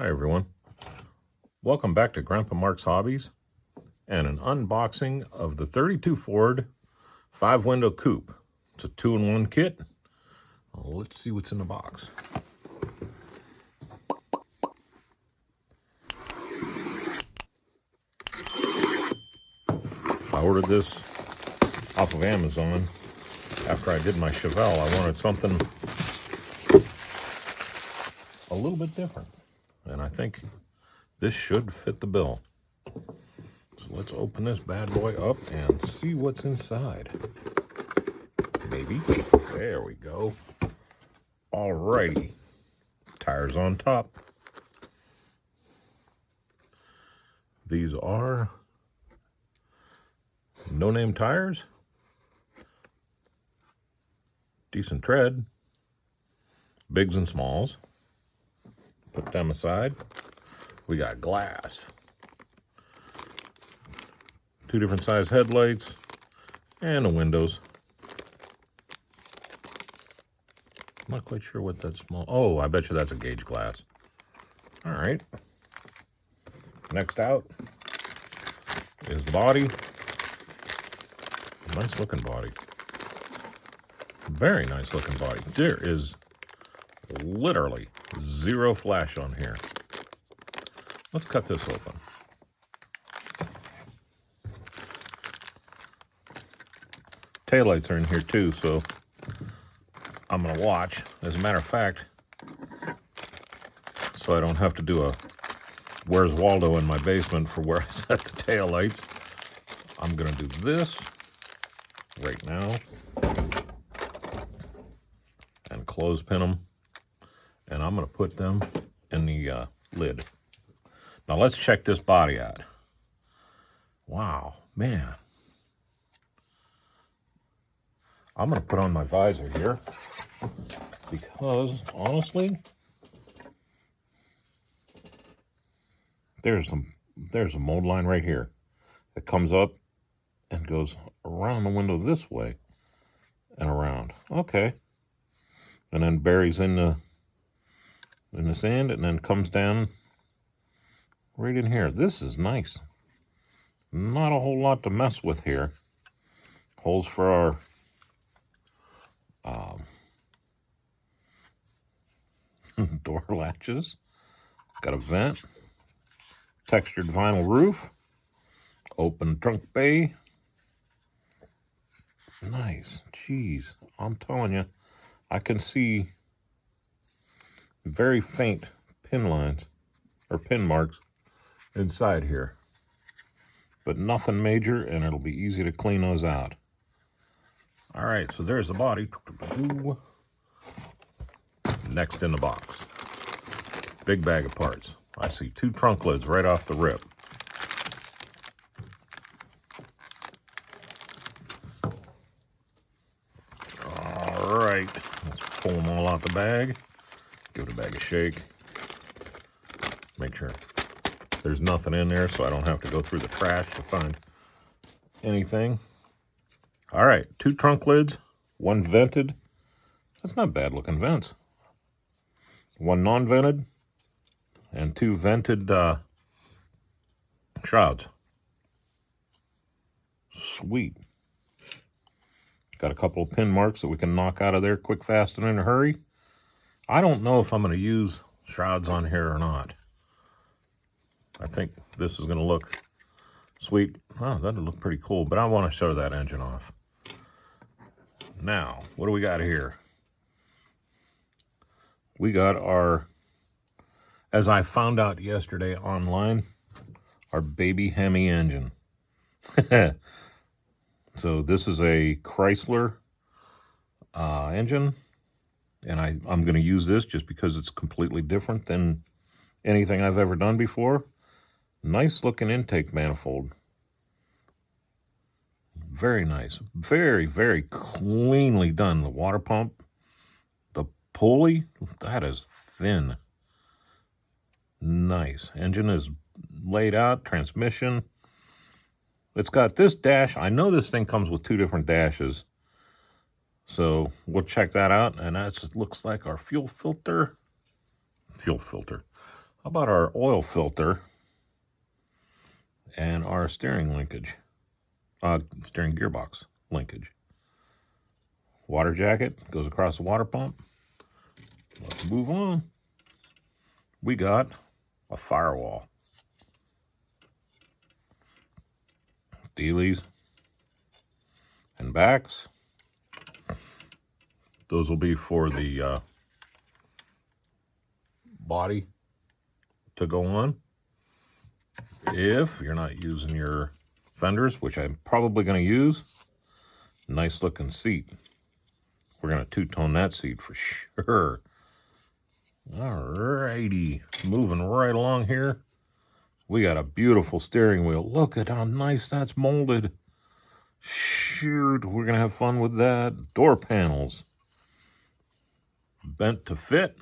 Hi everyone, welcome back to Grandpa Mark's Hobbies and an unboxing of the 32 Ford 5-window coupe. It's a 2-in-1 kit. Let's see what's in the box. I ordered this off of Amazon after I did my Revell. I wanted something a little bit different, and I think this should fit the bill. So let's open this bad boy up and see what's inside. Maybe. There we go. Alrighty. Tires on top. These are no-name tires. Decent tread. Bigs and smalls. Put them aside. We got glass. 2 different size headlights. And the windows. Not quite sure what that small... Oh, I bet you that's a gauge glass. All right. Next out is the body. Nice looking body. Very nice looking body. There is literally zero flash on here. Let's cut this open. Taillights are in here too, so I'm going to watch. As a matter of fact, so I don't have to do a Where's Waldo in my basement for where I set the taillights, I'm going to do this right now and clothespin them, and I'm going to put them in the lid. Now let's check this body out. Wow, man. I'm going to put on my visor here because, honestly, there's a mold line right here that comes up and goes around the window this way and around. Okay. And then buries in the sand and then comes down right in here. This is nice. Not a whole lot to mess with here. Holes for our door latches. Got a vent. Textured vinyl roof. Open trunk bay. Nice. Jeez, I'm telling you, I can see very faint pin lines or pin marks inside here, but nothing major, and it'll be easy to clean those out. All right, so there's the body. Next in the box, big bag of parts. I see 2 trunk lids right off the rip. All right, let's pull them all out the bag. Give the bag a shake. Make sure there's nothing in there so I don't have to go through the trash to find anything. All right, 2 trunk lids, 1 vented. That's not bad looking vents. 1 non-vented and 2 vented shrouds. Sweet. Got a couple of pin marks that we can knock out of there quick, fast, and in a hurry. I don't know if I'm going to use shrouds on here or not. I think this is going to look sweet. Oh, that'll look pretty cool, but I want to show that engine off. Now, what do we got here? We got our, as I found out yesterday online, our baby Hemi engine. So this is a Chrysler engine, and I'm going to use this just because it's completely different than anything I've ever done before. Nice looking intake manifold. Very nice. Very, very cleanly done. The water pump, the pulley, that is thin. Nice. Engine is laid out. Transmission. It's got this dash. I know this thing comes with 2 different dashes. So we'll check that out. And that looks like our fuel filter. How about our oil filter and our steering linkage, steering gearbox linkage? Water jacket goes across the water pump. Let's move on. We got a firewall. Dealies and backs. Those will be for the body to go on. If you're not using your fenders, which I'm probably going to use, nice looking seat. We're going to two-tone that seat for sure. Alrighty, moving right along here. We got a beautiful steering wheel. Look at how nice that's molded. Shoot, we're going to have fun with that. Door panels. Bent to fit.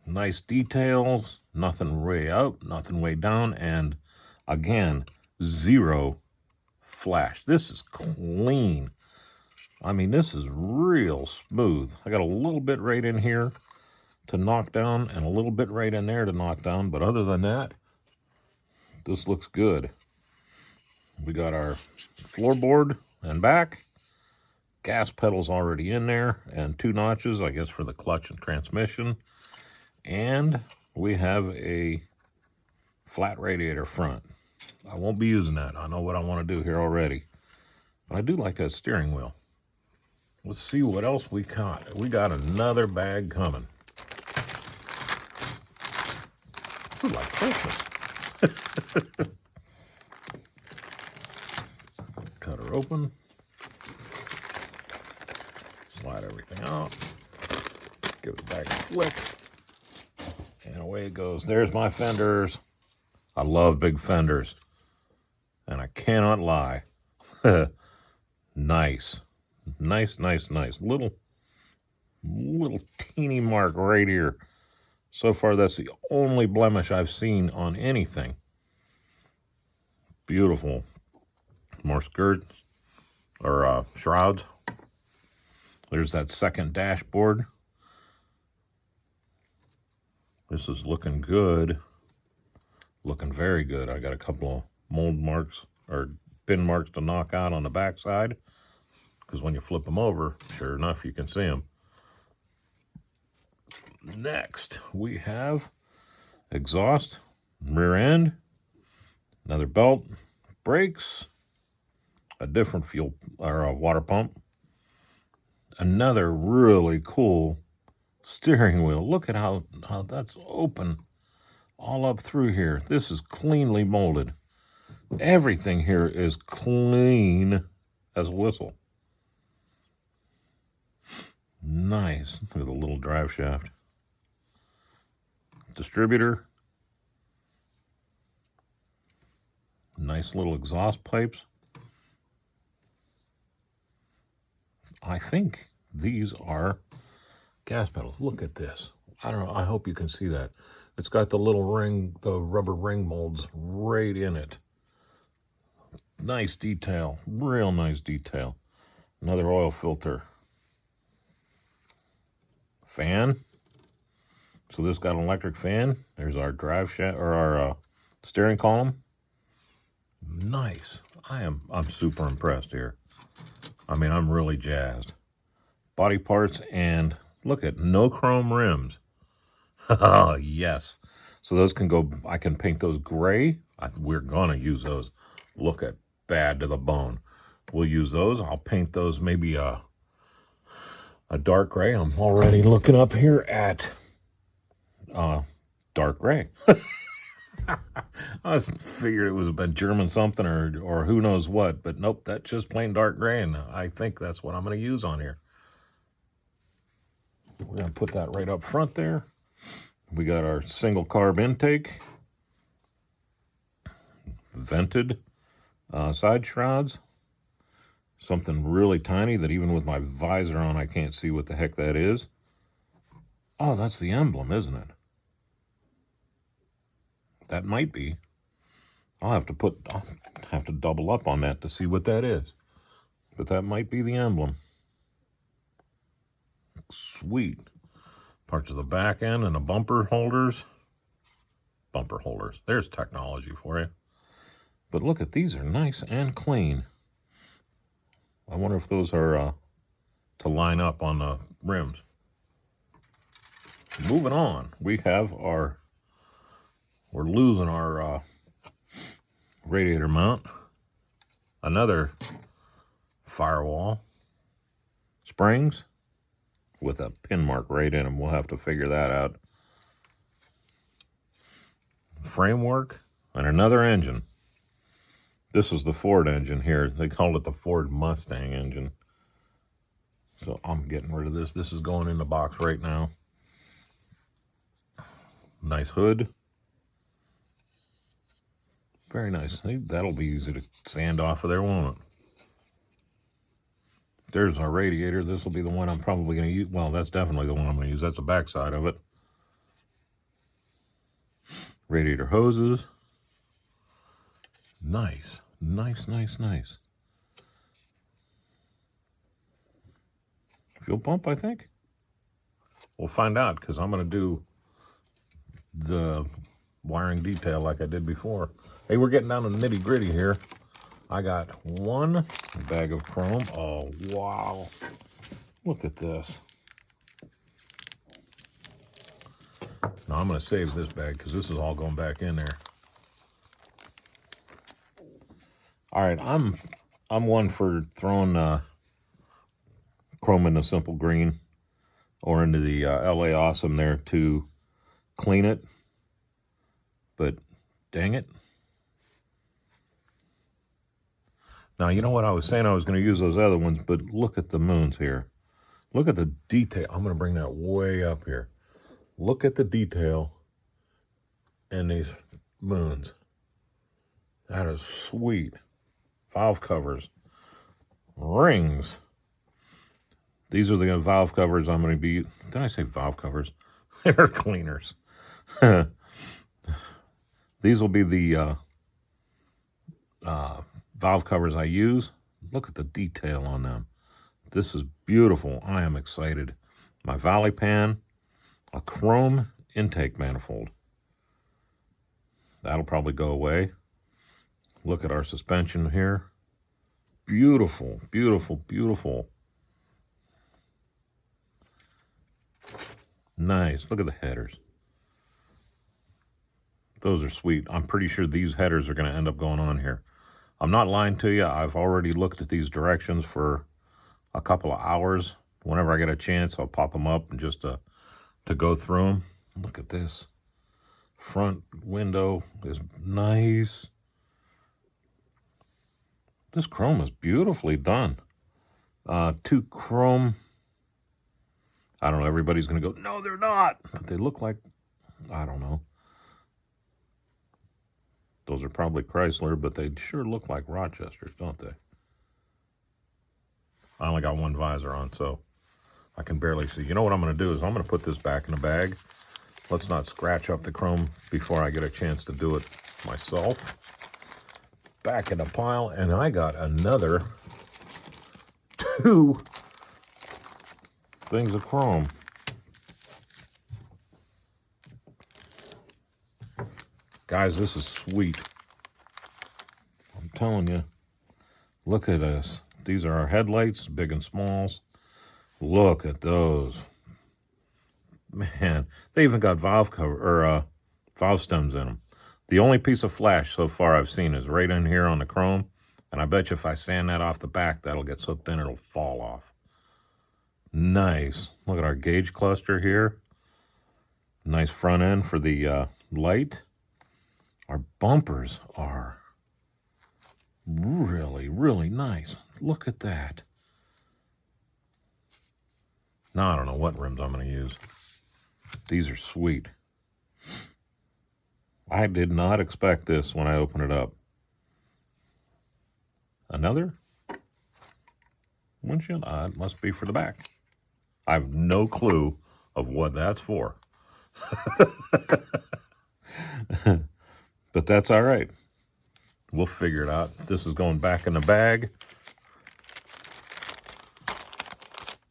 Nice details. Nothing way up, nothing way down. And again, zero flash. This is clean. I mean, this is real smooth. I got a little bit right in here to knock down and a little bit right in there to knock down. But other than that, this looks good. We got our floorboard and back. Gas pedals already in there. And 2 notches, I guess, for the clutch and transmission. And we have a flat radiator front. I won't be using that. I know what I want to do here already. But I do like that steering wheel. Let's see what else we got. We got another bag coming. This is like Christmas. Cut her open. Slide everything out. Give the bag a flick. And away it goes. There's my fenders. I love big fenders. And I cannot lie. Nice. Nice. Little teeny mark right here. So far, that's the only blemish I've seen on anything. Beautiful. More skirts or shrouds. There's that second dashboard. This is looking good. Looking very good. I got a couple of mold marks or pin marks to knock out on the back side. Because when you flip them over, sure enough, you can see them. Next, we have exhaust, rear end, another belt, brakes, a different fuel or a water pump, another really cool steering wheel. Look at how that's open all up through here. This is cleanly molded. Everything here is clean as a whistle. Nice. Look at the little drive shaft. Distributor. Nice little exhaust pipes. I think these are gas pedals. Look at this. I don't know. I hope you can see that. It's got the little ring, the rubber ring molds right in it. Nice detail. Real nice detail. Another oil filter. Fan. So this got an electric fan. There's our drive shaft or our steering column. Nice. I'm super impressed here. I mean, I'm really jazzed. Body parts and look at no chrome rims. Oh, yes. So those can go, I can paint those gray. We're going to use those. Look at bad to the bone. We'll use those. I'll paint those maybe a dark gray. I'm already looking up here at dark gray. I figured it was a German something or who knows what, but nope, that's just plain dark gray, and I think that's what I'm going to use on here. We're going to put that right up front there. We got our single carb intake, vented side shrouds, something really tiny that even with my visor on, I can't see what the heck that is. Oh, that's the emblem, isn't it? That might be. I'll have to double up on that to see what that is. But that might be the emblem. Sweet. Parts of the back end and the bumper holders. bumper holders. There's technology for you. But look at these, are nice and clean. I wonder if those are to line up on the rims. Moving on, we have we're losing our radiator mount. Another firewall. Springs with a pin mark right in them. We'll have to figure that out. Framework and another engine. This is the Ford engine here. They called it the Ford Mustang engine. So I'm getting rid of this. This is going in the box right now. Nice hood. Very nice. That'll be easy to sand off of there, won't it? There's our radiator. This will be the one I'm probably going to use. Well, that's definitely the one I'm going to use. That's the back side of it. Radiator hoses. Nice. Nice, nice, nice. Fuel pump, I think. We'll find out because I'm going to do the wiring detail like I did before. Hey, we're getting down to the nitty gritty here. I got one bag of chrome. Oh, wow. Look at this. Now I'm going to save this bag because this is all going back in there. All right, I'm one for throwing chrome into simple green or into the LA Awesome there to clean it. But dang it. Now, you know what I was saying? I was going to use those other ones, but look at the moons here. Look at the detail. I'm going to bring that way up here. Look at the detail in these moons. That is sweet. Valve covers. Rings. These are the valve covers I'm going to be... Did I say valve covers? Air cleaners. These will be the valve covers I use. Look at the detail on them. This is beautiful. I am excited. My valley pan, a chrome intake manifold. That'll probably go away. Look at our suspension here. Beautiful, beautiful, beautiful. Nice. Look at the headers. Those are sweet. I'm pretty sure these headers are going to end up going on here. I'm not lying to you. I've already looked at these directions for a couple of hours. Whenever I get a chance, I'll pop them up and just to go through them. Look at this. Front window is nice. This chrome is beautifully done. Two chrome. I don't know. Everybody's going to go, no, they're not. But they look like, I don't know. Those are probably Chrysler, but they sure look like Rochesters, don't they? I only got one visor on, so I can barely see. You know what I'm going to do is I'm going to put this back in a bag. Let's not scratch up the chrome before I get a chance to do it myself. Back in a pile, and I got another 2 things of chrome. Guys, this is sweet. I'm telling you. Look at this. These are our headlights, big and smalls. Look at those. Man, they even got valve stems in them. The only piece of flash so far I've seen is right in here on the chrome. And I bet you if I sand that off the back, that'll get so thin it'll fall off. Nice. Look at our gauge cluster here. Nice front end for the light. Our bumpers are really, really nice. Look at that. Now I don't know what rims I'm going to use. These are sweet. I did not expect this when I opened it up. Another windshield? It must be for the back. I have no clue of what that's for. But that's all right. We'll figure it out. This is going back in the bag.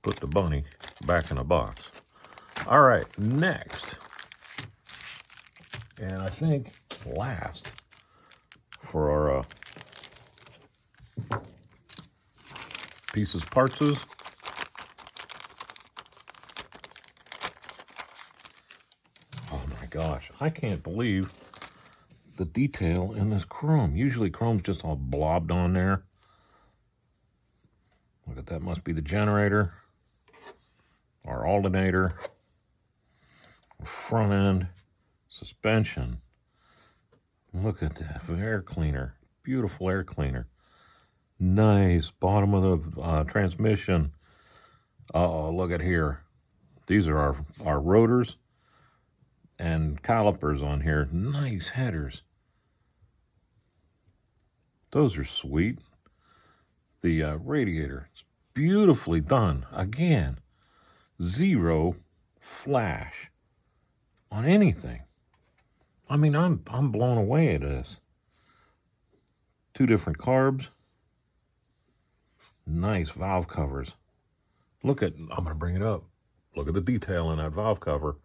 Put the bunny back in the box. All right, next. And I think last for our pieces, partses. Oh my gosh, I can't believe the detail in this chrome. Usually chrome's just all blobbed on there. Look at that, must be the generator, our alternator, front end, suspension. Look at that, air cleaner, beautiful air cleaner. Nice, bottom of the transmission. Uh-oh, look at here. These are our rotors and calipers on here. Nice headers. Those are sweet. The radiator, it's beautifully done. Again, zero flash on anything. I mean, I'm blown away at this. 2 different carbs. Nice valve covers. Look at, I'm going to bring it up. Look at the detail in that valve cover.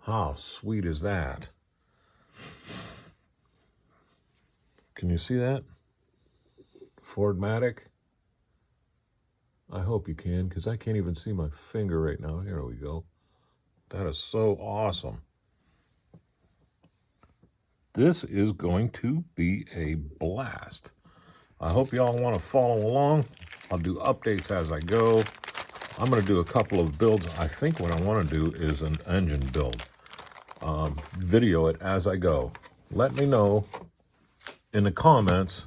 How sweet is that? Can you see that? Fordmatic. I hope you can, because I can't even see my finger right now. Here we go. That is so awesome. This is going to be a blast. I hope y'all want to follow along. I'll do updates as I go. I'm going to do a couple of builds. I think what I want to do is an engine build. Video it as I go. Let me know in the comments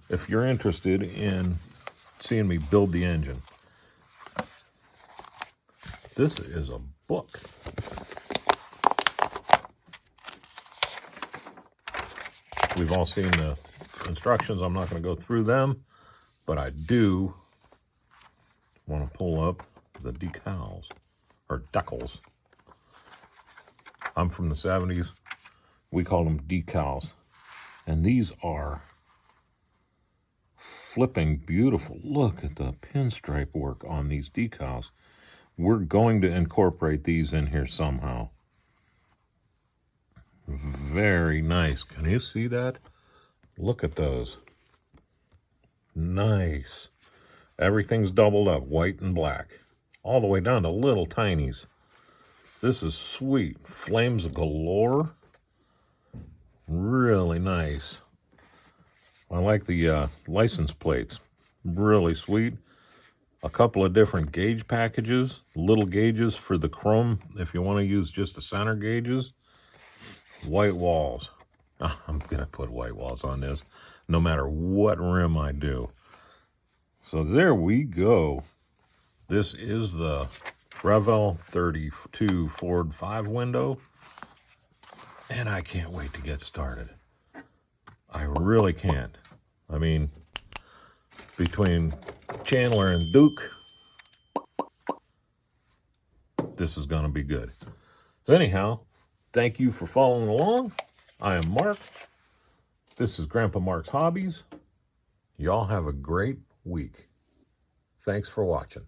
if you're interested in seeing me build the engine. This is a book. We've all seen the instructions. I'm not going to go through them, but I do want to pull up the decals, or decals. I'm from the 70s. We call them decals. And these are flipping beautiful. Look at the pinstripe work on these decals. We're going to incorporate these in here somehow. Very nice. Can you see that? Look at those. Nice. Everything's doubled up, white and black. All the way down to little tinies. This is sweet. Flames galore. Really nice. I like the license plates. Really sweet. A couple of different gauge packages. Little gauges for the chrome if you want to use just the center gauges. White walls. I'm going to put white walls on this no matter what rim I do. So there we go. This is the Revell 32 Ford 5 window. And I can't wait to get started. I really can't. I mean, between Chandler and Duke, this is going to be good. So anyhow, thank you for following along. I am Mark. This is Grandpa Mark's Hobbies. Y'all have a great week. Thanks for watching.